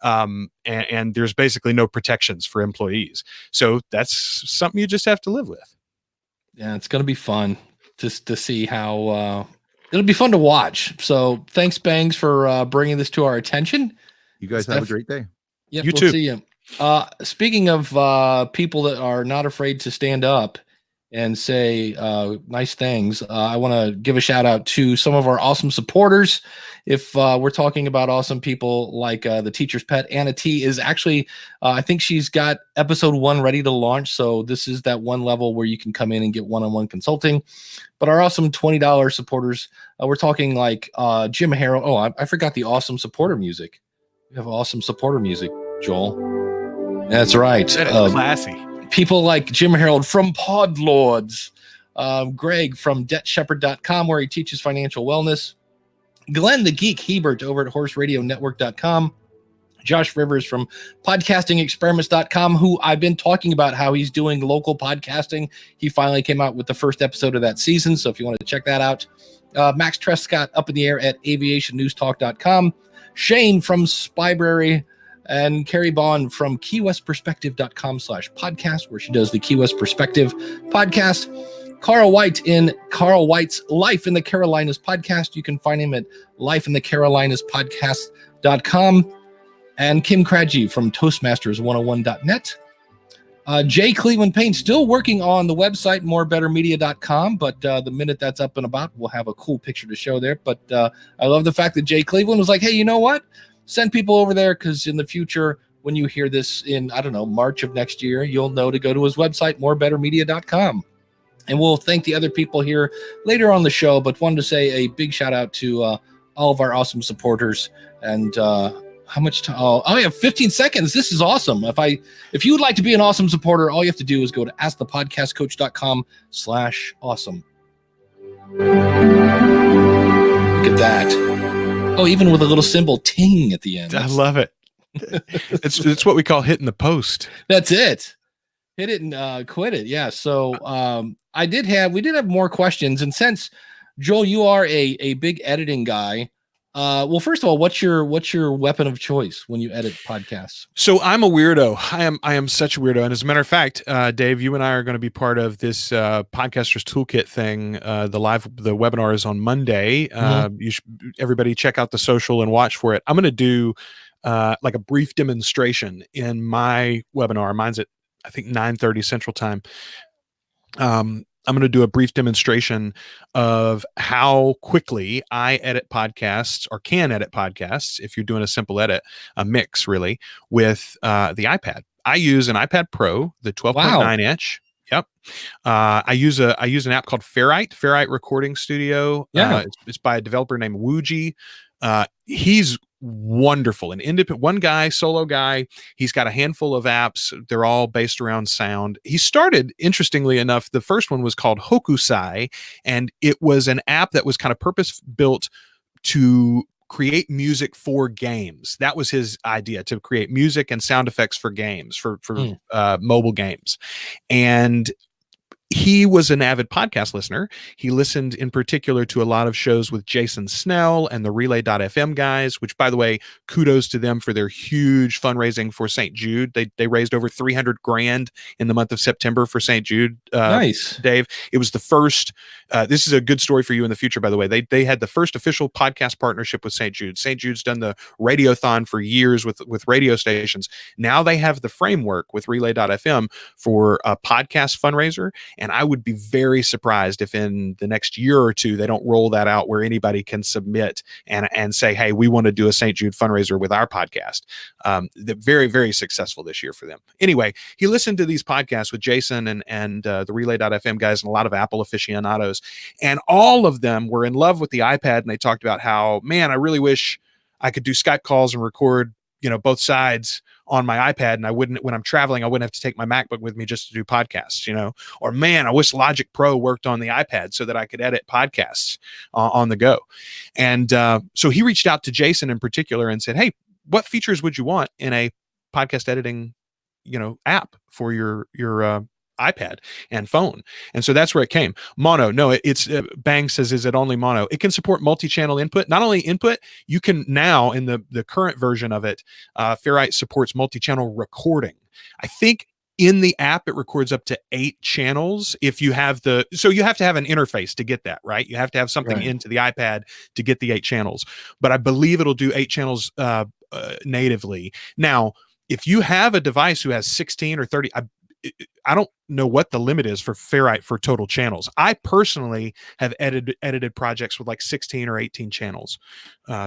And there's basically no protections for employees. So that's something you just have to live with. Yeah, it's going to be fun just to see how it'll be fun to watch. So thanks, Bangs, for bringing this to our attention. You guys have a great day. Yep, You we'll too. See you. Speaking of people that are not afraid to stand up and say nice things, I want to give a shout out to some of our awesome supporters. If we're talking about awesome people like the teacher's pet, Anna T is actually, I think she's got episode 1 ready to launch. So this is that one level where you can come in and get one-on-one consulting. But our awesome $20 supporters, we're talking like Jim Harrell. Oh, I forgot the awesome supporter music. We have awesome supporter music, Joel. That's right. That is classy. People like Jim Harold from Podlords, Greg from debtshepherd.com, where he teaches financial wellness, Glenn the Geek Hebert over at horseradionetwork.com, Josh Rivers from podcastingexperiments.com, who I've been talking about how he's doing local podcasting. He finally came out with the first episode of that season, so if you want to check that out. Max Trescott up in the air at aviationnewstalk.com, Shane from Spybrary, and Carrie Bond from keywestperspective.com/podcast, where she does the Key West Perspective podcast. Carl White in Carl White's Life in the Carolinas podcast. You can find him at lifeinthecarolinaspodcast.com. And Kim Craggy from Toastmasters101.net. Jay Cleveland Payne still working on the website, morebettermedia.com, but the minute that's up and about, we'll have a cool picture to show there. But I love the fact that Jay Cleveland was like, hey, you know what? Send people over there, because in the future, when you hear this in, I don't know, March of next year, you'll know to go to his website, morebettermedia.com. And we'll thank the other people here later on the show, but wanted to say a big shout out to all of our awesome supporters. And how much time? Oh, I have 15 seconds. This is awesome. If you would like to be an awesome supporter, all you have to do is go to askthepodcastcoach.com/awesome. Look at that. Oh, even with a little symbol ting at the end. I love it. It's what we call hitting the post. That's it. Hit it and quit it. Yeah. So we did have more questions. And since Joel, you are a big editing guy. Well, first of all, what's your weapon of choice when you edit podcasts? So I'm a weirdo. I am such a weirdo. And as a matter of fact, Dave, you and I are going to be part of this Podcasters Toolkit the webinar is on Monday. Everybody check out the social and watch for it. I'm going to do like a brief demonstration in my webinar. Mine's at, I think, 9:30 Central Time. I'm going to do a brief demonstration of how quickly I edit podcasts, or can edit podcasts if you're doing a simple edit, a mix really, with the iPad. I use an iPad Pro, the 12.9 inch. Yep. I use an app called Ferrite Recording Studio. Yeah. It's by a developer named Wooji. He's wonderful, an independent, one guy, solo guy. He's got a handful of apps. They're all based around sound. He started, interestingly enough, the first one was called Hokusai, and it was an app that was kind of purpose built to create music for games. That was his idea, to create music and sound effects for games, for mobile games. And he was an avid podcast listener. He listened in particular to a lot of shows with Jason Snell and the Relay.fm guys, which, by the way, kudos to them for their huge fundraising for St. Jude. They raised over 300 grand in the month of September for St. Jude. Nice. Dave. It was the first, this is a good story for you in the future, by the way. They had the first official podcast partnership with St. Jude. St. Jude's done the radiothon for years with radio stations. Now they have the framework with Relay.fm for a podcast fundraiser. And I would be very surprised if in the next year or two, they don't roll that out where anybody can submit and say, hey, we want to do a St. Jude fundraiser with our podcast. They're very, very successful this year for them. Anyway, he listened to these podcasts with Jason and the Relay.fm guys and a lot of Apple aficionados. And all of them were in love with the iPad. And they talked about how, man, I really wish I could do Skype calls and record, both sides on my iPad, and when I'm traveling, I wouldn't have to take my MacBook with me just to do podcasts, or man, I wish Logic Pro worked on the iPad so that I could edit podcasts on the go. And so he reached out to Jason in particular and said, hey, what features would you want in a podcast editing, app for your iPad and phone? And so that's where it came. Mono. No, it's Bang says, is it only mono? It can support multi-channel input. Not only input, you can now, in the current version of it, Ferrite supports multi-channel recording. I think in the app, it records up to 8 channels. If you have so you have to have an interface to get that, right? You have to have something into the iPad to get the 8 channels, but I believe it'll do 8 channels natively. Now, if you have a device who has 16 or 30, I don't know what the limit is for Ferrite for total channels. I personally have edited projects with like 16 or 18 channels,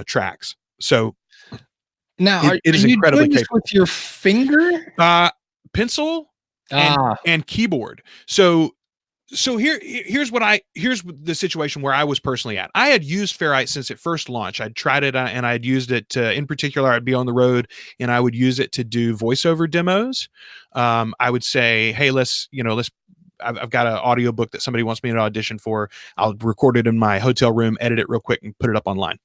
tracks. So now, it is incredibly capable. With your finger, pencil, and keyboard. So here's the situation where I was personally at. I had used Ferrite since it first launched. I'd tried it and I'd used it in particular. I'd be on the road and I would use it to do voiceover demos. I would say, hey, I've got an audiobook that somebody wants me to audition for. I'll record it in my hotel room, edit it real quick, and put it up online.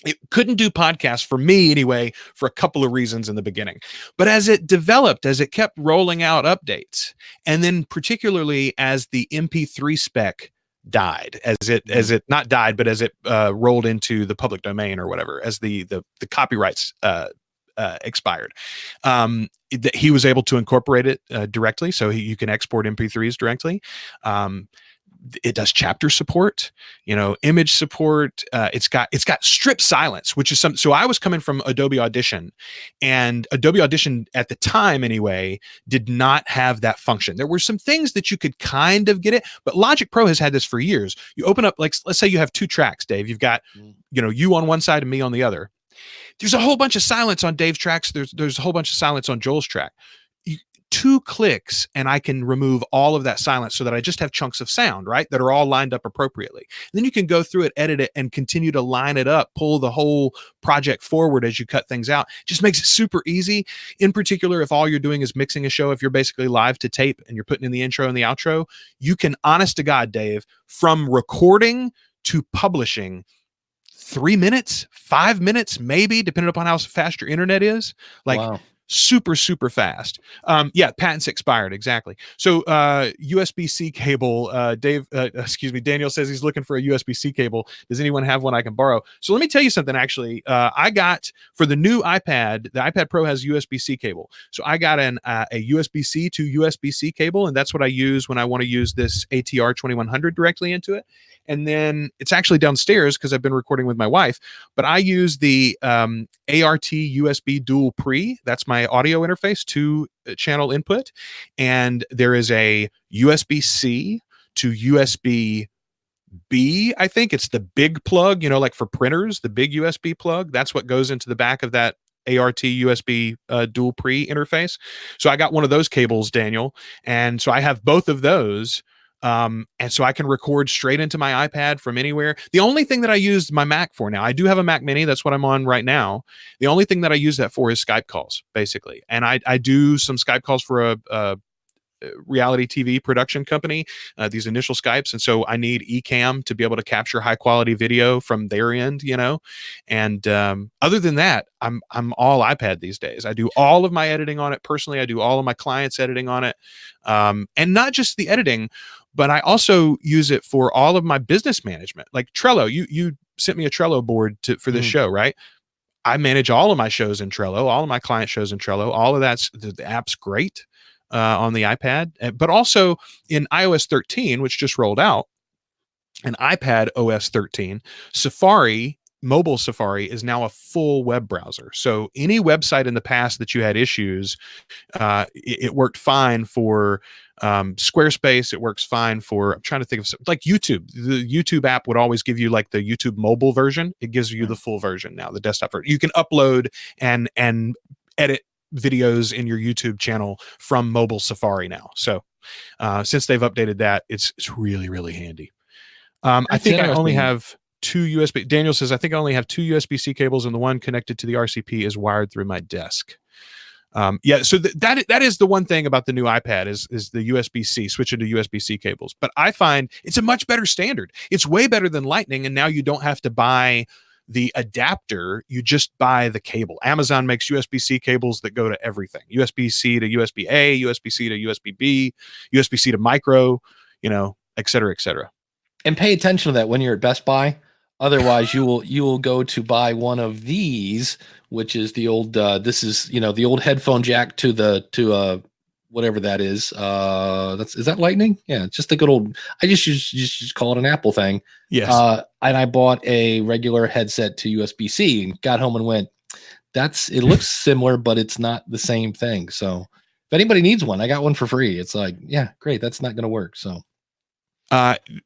It couldn't do podcasts for me anyway, for a couple of reasons in the beginning. But as it developed, as it kept rolling out updates, and then particularly as the MP3 spec died, as it not died, but as it rolled into the public domain or whatever, as the copyrights expired, he was able to incorporate it directly, so you can export MP3s directly. It does chapter support, image support. It's got strip silence, which is so I was coming from Adobe Audition, and Adobe Audition at the time anyway did not have that function. There were some things that you could kind of get it, but Logic Pro has had this for years. You open up, like, let's say you have 2 tracks, Dave. You've got, you on one side and me on the other. There's a whole bunch of silence on Dave's tracks. There's a whole bunch of silence on Joel's track. 2 clicks and I can remove all of that silence so that I just have chunks of sound, right, that are all lined up appropriately. And then you can go through it, edit it, and continue to line it up, pull the whole project forward as you cut things out. Just makes it super easy. In particular, if all you're doing is mixing a show, if you're basically live to tape and you're putting in the intro and the outro, you can, honest to God, Dave, from recording to publishing, 3 minutes, 5 minutes, maybe, depending upon how fast your internet is. Wow. Super, super fast. Patents expired. Exactly. So USB-C cable, Daniel says he's looking for a USB-C cable. Does anyone have one I can borrow? So let me tell you something, actually. I got, for the new iPad, the iPad Pro has USB-C cable. So I got a USB-C to USB-C cable, and that's what I use when I want to use this ATR 2100 directly into it. And then it's actually downstairs because I've been recording with my wife, but I use the ART USB Dual Pre. That's my audio interface to channel input. And there is a USB-C to USB-B. I think it's the big plug, like for printers, the big USB plug. That's what goes into the back of that ART USB Dual Pre interface. So I got one of those cables, Daniel. And so I have both of those. And so I can record straight into my iPad from anywhere. The only thing that I use my Mac for now, I do have a Mac Mini. That's what I'm on right now. The only thing that I use that for is Skype calls, basically. And I do some Skype calls for reality TV production company, these initial Skypes. And so I need Ecamm to be able to capture high quality video from their end, and other than that, I'm all iPad these days. I do all of my editing on it personally. I do all of my clients editing on it, and not just the editing, but I also use it for all of my business management, like Trello. You sent me a Trello board for this show, right? I manage all of my shows in Trello, all of my client shows in Trello. All of that's the app's great on the iPad, but also in iOS 13, which just rolled out, and iPad OS 13, Safari, mobile Safari, is now a full web browser. So any website in the past that you had issues, it worked fine for Squarespace. It works fine for, I'm trying to think of something like YouTube. The YouTube app would always give you like the YouTube mobile version. It gives you the full version now, the desktop version. You can upload and edit videos in your YouTube channel from mobile Safari now. So since they've updated that, it's really, really handy. I think I only have two USB. Daniel says, I think I only have two USB-C cables, and the one connected to the RCP is wired through my desk. So that is the one thing about the new iPad is the USB-C, switching to USB-C cables. But I find it's a much better standard. It's way better than Lightning, and now you don't have to buy the adapter. You just buy the cable. Amazon makes USB-C cables that go to everything. USB-C to USB-A, USB-C to USB-B, USB-C to micro, et cetera, et cetera. And pay attention to that when you're at Best Buy. Otherwise, you will go to buy one of these, which is the old. This is the old headphone jack to whatever that is. Is that Lightning? Yeah, it's just the good old. I just call it an Apple thing. Yes. And I bought a regular headset to USB-C and got home and went, it looks similar, but it's not the same thing. So if anybody needs one, I got one for free. It's like, yeah, great. That's not going to work. So.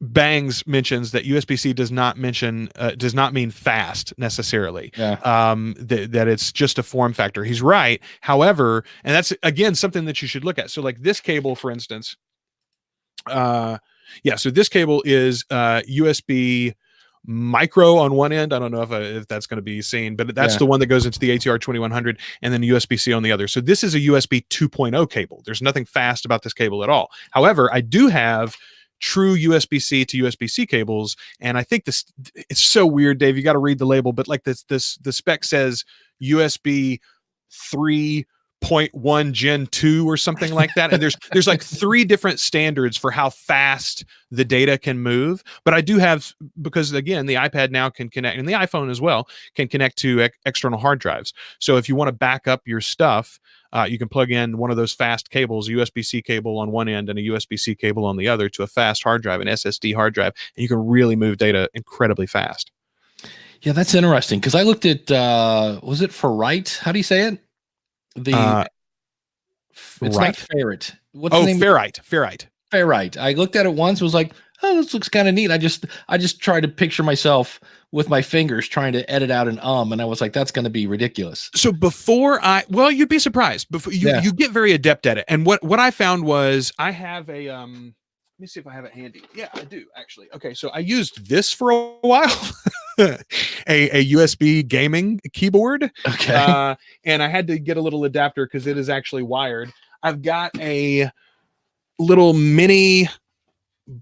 Bangs mentions that USB-C does not mean fast necessarily. Yeah. That it's just a form factor. He's right. However, and that's again something that you should look at. So like this cable, for instance, so this cable is USB micro on one end. I don't know if that's going to be seen, but that's the one that goes into the ATR 2100, and then USB-C on the other. So this is a USB 2.0 cable. There's nothing fast about this cable at all. However, I do have true USB-C to USB-C cables, and I think it's so weird, Dave. You got to read the label, but like the spec says USB 3.1 Gen 2 or something like that, and there's like 3 different standards for how fast the data can move. But I do have, because again the iPad now can connect, and the iPhone as well can connect to external hard drives. So if you want to back up your stuff, you can plug in one of those fast cables, a USB-C cable on one end and a USB-C cable on the other, to a fast hard drive, an SSD hard drive, and you can really move data incredibly fast. Yeah, that's interesting, because I looked at, was it Ferrite? How do you say it? It's not Ferrite. What's the name? Ferrite. Ferrite. I looked at it once, was like, oh, this looks kind of neat. I just tried to picture myself with my fingers trying to edit out an and I was like, that's going to be ridiculous. So you'd be surprised. Before you get very adept at it. And what I found was, I have a let me see if I have it handy. Yeah, I do actually. Okay, so I used this for a while. a USB gaming keyboard. Okay. And I had to get a little adapter because it is actually wired. I've got a little mini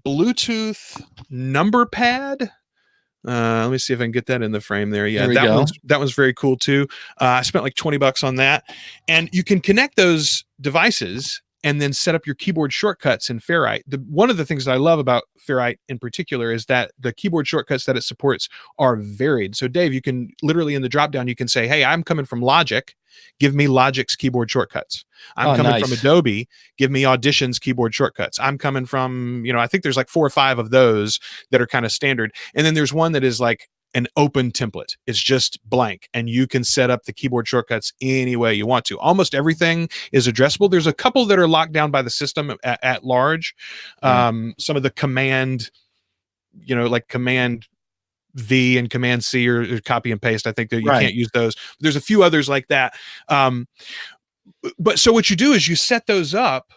Bluetooth number pad. Let me see if I can get that in the frame there. Yeah, that one's very cool too. I spent like $20 on that, and you can connect those devices and then set up your keyboard shortcuts in Ferrite. One of the things that I love about Ferrite in particular is that the keyboard shortcuts that it supports are varied. So Dave, you can literally in the dropdown, you can say, hey, I'm coming from Logic, give me Logic's keyboard shortcuts. I'm coming from Adobe, give me Audition's keyboard shortcuts. I'm coming from, I think there's like 4 or 5 of those that are kind of standard. And then there's one that is like an open template. It's just blank, and you can set up the keyboard shortcuts any way you want to. Almost everything is addressable. There's a couple that are locked down by the system at large. Some of the command, like Command V and Command C or copy and paste, I think that you can't use those. There's a few others like that. But so what you do is you set those up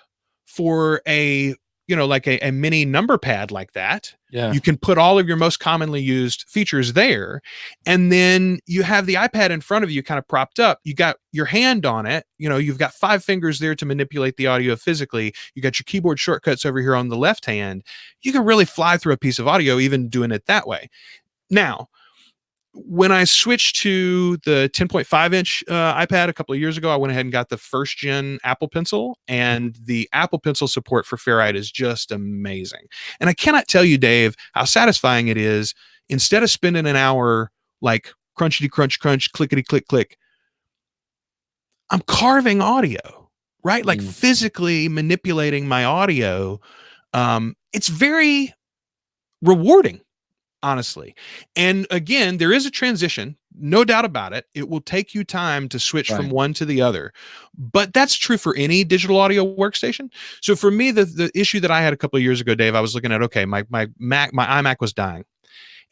for a like a mini number pad like that. Yeah. You can put all of your most commonly used features there. And then you have the iPad in front of you kind of propped up. You got your hand on it. You've got 5 fingers there to manipulate the audio physically. You got your keyboard shortcuts over here on the left hand. You can really fly through a piece of audio, even doing it that way. Now, when I switched to the 10.5 inch iPad a couple of years ago, I went ahead and got the first gen Apple Pencil, and the Apple Pencil support for Ferrite is just amazing. And I cannot tell you, Dave, how satisfying it is. Instead of spending an hour like crunchity crunch crunch, clickety click click, I'm carving audio, right? Like physically manipulating my audio. It's very rewarding, honestly. And again, there is a transition, no doubt about it. It will take you time to switch from one to the other, but that's true for any digital audio workstation. So for me, the issue that I had a couple of years ago, Dave, I was looking at, okay, my iMac was dying,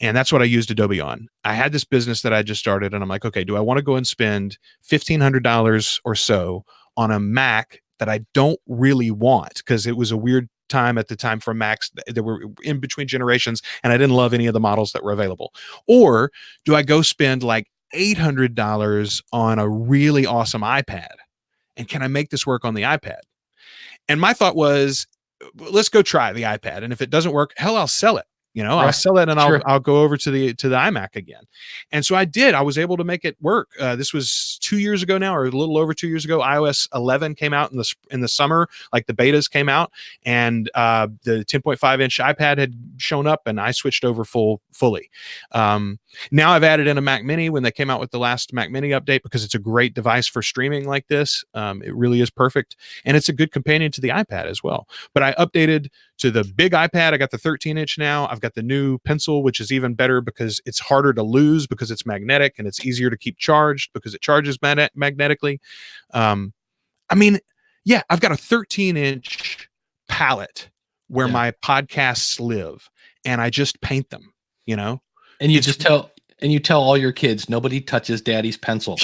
and that's what I used Adobe on. I had this business that I just started, and I'm like, okay, do I want to go and spend $1,500 or so on a Mac that I don't really want? Because it was a weird time at the time for Macs that were in between generations, and I didn't love any of the models that were available. Or do I go spend like $800 on a really awesome iPad? And can I make this work on the iPad? And my thought was, let's go try the iPad. And if it doesn't work, hell, I'll sell it. I'll sell it, and I'll go over to the iMac again. And so I did. I was able to make it work. This was 2 years ago now, or a little over 2 years ago. iOS 11 came out in the summer, like the betas came out, and the 10.5 inch iPad had shown up, and I switched over fully. Now I've added in a Mac Mini when they came out with the last Mac Mini update, because it's a great device for streaming like this. It really is perfect, and it's a good companion to the iPad as well. But I updated to the big iPad. I got the 13 inch now. I've got the new Pencil, which is even better because it's harder to lose because it's magnetic, and it's easier to keep charged because it charges magnetically. I've got a 13 inch palette where my podcasts live, and I just paint them, And you tell all your kids, nobody touches daddy's pencil.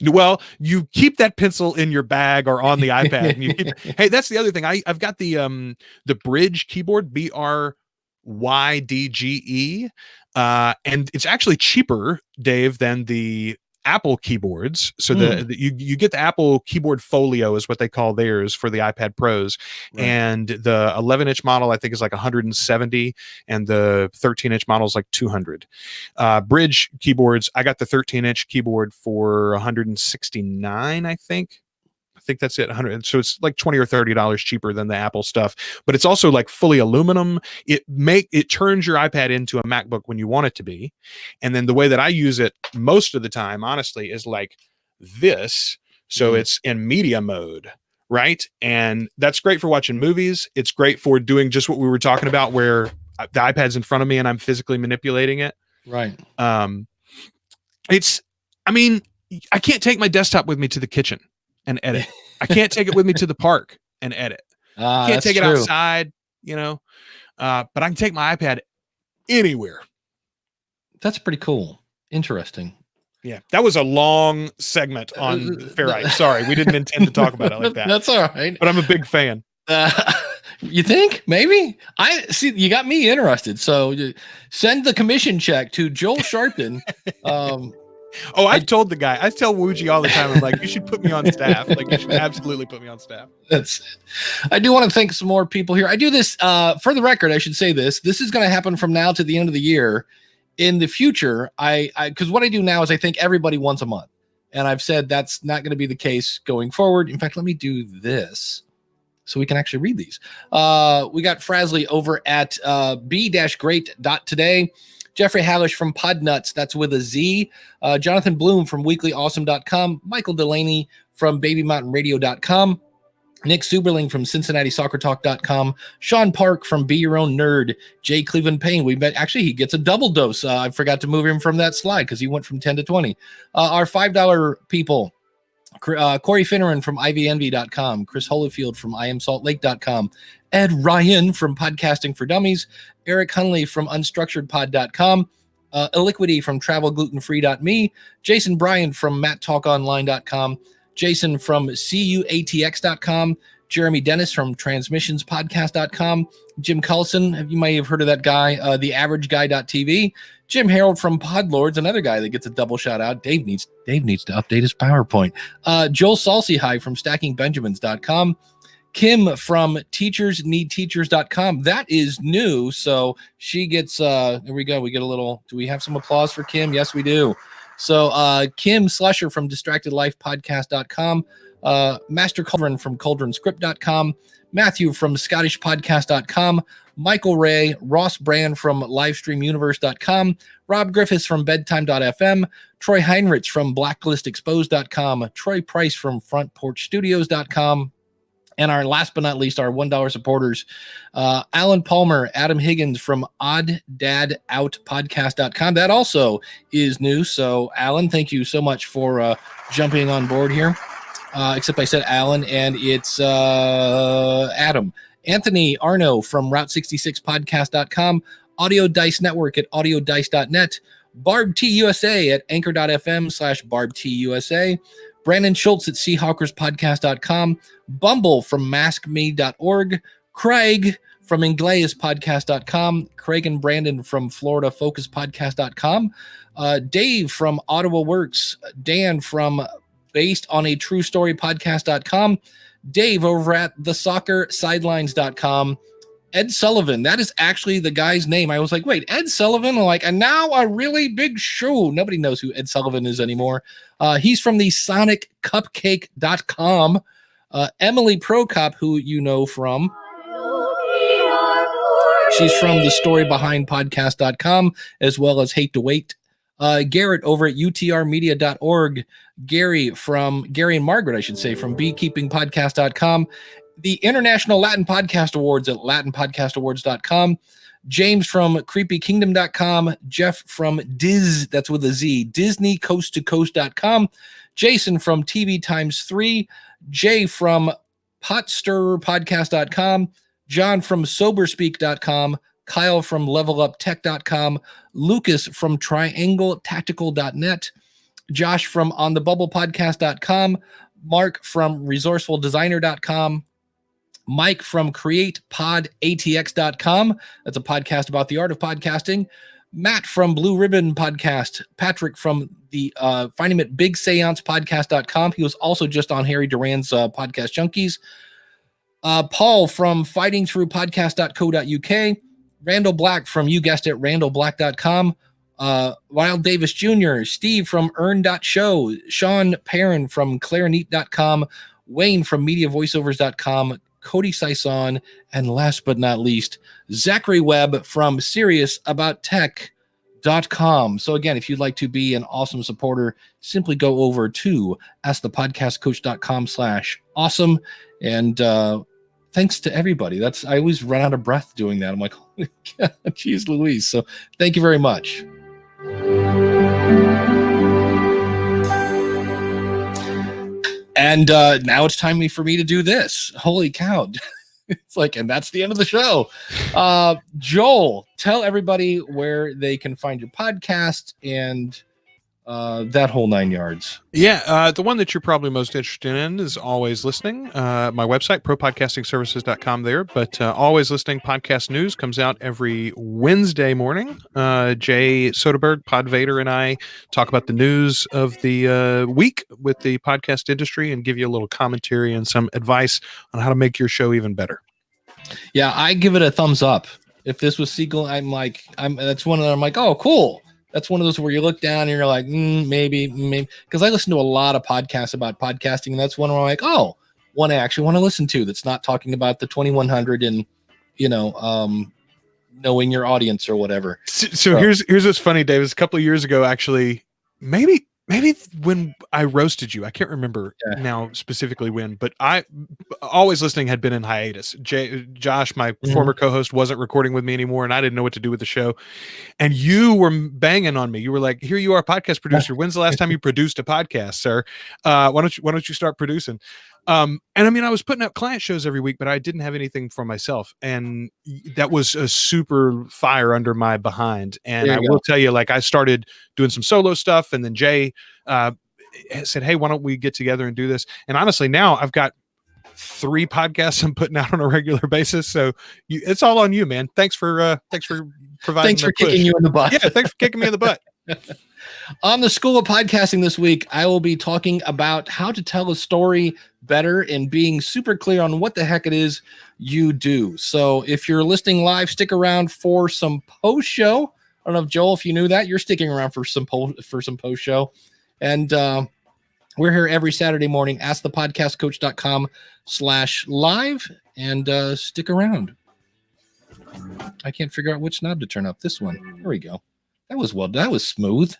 Well, you keep that pencil in your bag or on the iPad. And hey, that's the other thing. I've got the Brydge keyboard, BRYDGE, and it's actually cheaper, Dave, than the Apple keyboards. So you get the Apple keyboard folio is what they call theirs for the iPad Pros. Right. And the 11 inch model, I think, is like 170, and the 13 inch model is like 200. Brydge keyboards, I got the 13 inch keyboard for 169, I think that's it. 100. So it's like $20 or $30 cheaper than the Apple stuff, but it's also like fully aluminum. It turns your iPad into a MacBook when you want it to be. And then the way that I use it most of the time, honestly, is like this. So it's in media mode, right? And that's great for watching movies. It's great for doing just what we were talking about, where the iPad's in front of me and I'm physically manipulating it. Right. I can't take my desktop with me to the kitchen and edit. I can't take it with me to the park and edit. I can't take it outside, but I can take my iPad anywhere. That's pretty cool. Interesting. Yeah, that was a long segment on Ferrite. Sorry, we didn't intend to talk about it like that. That's all right. But I'm a big fan. You think? Maybe? I see. You got me interested. So send the commission check to Joel Sharpton. I told the guy, I tell Wooji all the time, I'm like, you should put me on staff. Like, you should absolutely put me on staff. That's it. I do want to thank some more people here. I do this for the record. I should say this is going to happen from now to the end of the year. In the future, because what I do now is I thank everybody once a month, and I've said that's not going to be the case going forward. In fact, let me do this so we can actually read these. We got Frasley over at b-great.today. Jeffrey Hallish from Podnuts, that's with a Z. Jonathan Bloom from weeklyawesome.com. Michael Delaney from babymountainradio.com. Nick Suberling from CincinnatiSoccerTalk.com. Sean Park from Be Your Own Nerd. Jay Cleveland Payne. He gets a double dose. I forgot to move him from that slide because he went from 10 to 20. Our $5 people. Corey Finneran from IVNV.com. Chris Holyfield from IamSaltLake.com. Ed Ryan from Podcasting for Dummies. Eric Hunley from UnstructuredPod.com. Illiquity from TravelGlutenFree.me. Jason Bryan from MattTalkOnline.com. Jason from CUATX.com. Jeremy Dennis from transmissionspodcast.com, Jim Cullison, you may have heard of that guy, theaverageguy.tv, Jim Harold from Podlords, another guy that gets a double shout out. Dave needs to update his PowerPoint. Joel Salsihigh from stackingbenjamins.com, Kim from teachersneedteachers.com. That is new. So she gets, there we go. We get a little, do we have some applause for Kim? Yes, we do. So Kim Slusher from distractedlifepodcast.com, Master Cauldron from cauldronscript.com, Matthew from scottishpodcast.com, Michael Ray, Ross Brand from livestreamuniverse.com, Rob Griffiths from bedtime.fm, Troy Heinrich from blacklistexposed.com, Troy Price from frontporchstudios.com, and our last but not least, our $1 supporters, Alan Palmer, Adam Higgins from oddadoutpodcast.com. That also is new. So Alan, thank you so much for jumping on board here. Except I said Alan, and it's Adam. Anthony Arno from Route66podcast.com, Audio Dice Network at audiodice.net, Barb T USA at anchor.fm/BarbTUSA, Brandon Schultz at seahawkerspodcast.com, Bumble from maskme.org, Craig from ingleaspodcast.com, Craig and Brandon from floridafocus.podcast.com, Dave from Ottawa Works, Dan from based on a true story podcast.com, Dave over at thesoccersidelines.com, Ed Sullivan. That is actually the guy's name. I was like, wait, Ed Sullivan? I'm like, and now a really big show. Nobody knows who Ed Sullivan is anymore. He's from the soniccupcake.com. Emily Prokop, who you know from. She's from the storybehindpodcast.com, as well as Hate to Wait. Garrett over at utrmedia.org, Gary and Margaret, I should say, from beekeepingpodcast.com, the International Latin Podcast Awards at latinpodcastawards.com, James from creepykingdom.com, Jeff from that's with a Z, disneycoasttocoast.com, Jason from TV Times 3, Jay from potstirrerpodcast.com, John from soberspeak.com, Kyle from leveluptech.com, Lucas from triangletactical.net, Josh from onthebubblepodcast.com, Mark from resourcefuldesigner.com, Mike from createpоdatx.com. That's a podcast about the art of podcasting. Matt from Blue Ribbon Podcast, Patrick from the find him at bigseancepodcast.com. He was also just on Harry Duran's Podcast Junkies. Paul from fightingthroughpodcast.co.uk, Randall Black from, you guessed it, randallblack.com, Wild Davis Jr., Steve from earn.show, Sean Perrin from clarinet.com, Wayne from mediavoiceovers.com, Cody Sison, and last but not least, Zachary Webb from seriousabout.tech.com. So again, if you'd like to be an awesome supporter, simply go over to askthepodcastcoach.com/awesome. And thanks to everybody. I always run out of breath doing that. I'm like, oh God, geez Louise. So thank you very much. And now it's time for me to do this. Holy cow. It's like, and that's the end of the show. Joel, tell everybody where they can find your podcast and that whole 9 yards. Yeah, the one that you're probably most interested in is Always Listening. My website, propodcastingservices.com there. But Always Listening podcast news comes out every Wednesday morning. Jay Soderberg, Pod Vader, and I talk about the news of the week with the podcast industry and give you a little commentary and some advice on how to make your show even better. Yeah, I give it a thumbs up. If this was Siegel, that's one of them. I'm like, oh, cool. That's one of those where you look down and you're like, maybe. Because I listen to a lot of podcasts about podcasting, and that's one where I'm like, oh, one I actually want to listen to that's not talking about the 2100 and, knowing your audience or whatever. So here's what's funny, Dave. A couple of years ago, actually, maybe when I roasted you, I can't remember now specifically when, but Always Listening had been in hiatus. Josh, my former co-host, wasn't recording with me anymore, and I didn't know what to do with the show. And you were banging on me. You were like, "Here you are, podcast producer. When's the last time you produced a podcast, sir? Why don't you start producing?" And I mean, I was putting out client shows every week, but I didn't have anything for myself. And that was a super fire under my behind. And I will tell you, like, I started doing some solo stuff, and then Jay said, "Hey, why don't we get together and do this?" And honestly, now I've got 3 podcasts I'm putting out on a regular basis. So it's all on you, man. Thanks for providing. Thanks for the push. kicking you in the butt. Yeah, thanks for kicking me in the butt. On the School of Podcasting this week, I will be talking about how to tell a story better and being super clear on what the heck it is you do. So if you're listening live, stick around for some post show. I don't know if Joel, if you knew that, you're sticking around for some post show. And we're here every Saturday morning. AskThePodcastCoach.com/live and stick around. I can't figure out which knob to turn up. This one. There we go. That was smooth.